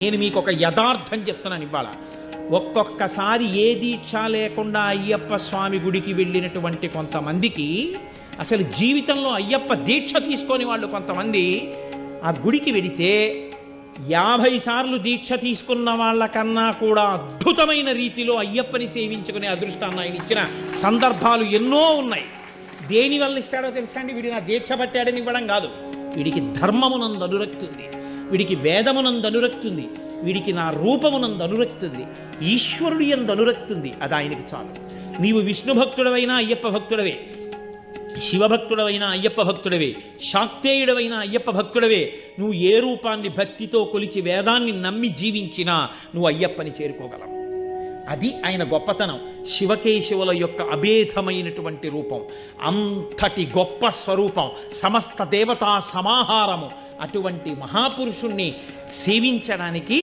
నేను మీకు ఒక యథార్థం చెప్తున్నాను ఇవాళ. ఒక్కొక్కసారి ఏ దీక్ష లేకుండా అయ్యప్ప స్వామి గుడికి వెళ్ళినటువంటి కొంతమందికి అసలు జీవితంలో అయ్యప్ప దీక్ష తీసుకొని వాళ్ళు కొంతమంది ఆ గుడికి వెడితే 50 సార్లు దీక్ష తీసుకున్న వాళ్ళకన్నా కూడా అద్భుతమైన రీతిలో అయ్యప్పని సేవించుకునే అదృష్టాన్ని ఆయన ఇచ్చిన సందర్భాలు ఎన్నో ఉన్నాయి. దేనివల్ల ఇస్తాడో తెలుసా అండి? వీడి నా దీక్ష పట్టాడని ఇవ్వడం కాదు. వీడికి ధర్మమునందు అనురక్తి ఉంది, వీడికి వేదమునందు అనురక్తి ఉంది, వీడికి నా రూపమునందు అనురక్తి ఉంది, ఈశ్వరుడి యందు అనురక్తి ఉంది. అది ఆయనకి చాలు. నీవు విష్ణు భక్తుడవైనా అయ్యప్ప భక్తుడవే, శివభక్తుడవైనా అయ్యప్ప భక్తుడవే, శాక్తేయుడవైనా అయ్యప్ప భక్తుడవే. నువ్వు ఏ రూపాన్ని భక్తితో కొలిచి వేదాన్ని నమ్మి జీవించినా నువ్వు అయ్యప్పని చేరుకోగలవు. అది ఆయన గొప్పతనం. శివకేశవుల యొక్క అభేదమైనటువంటి రూపం, అంతటి గొప్ప స్వరూపం, సమస్త దేవతా సమాహారము. అటువంటి మహాపురుషుణ్ణి సేవించడానికి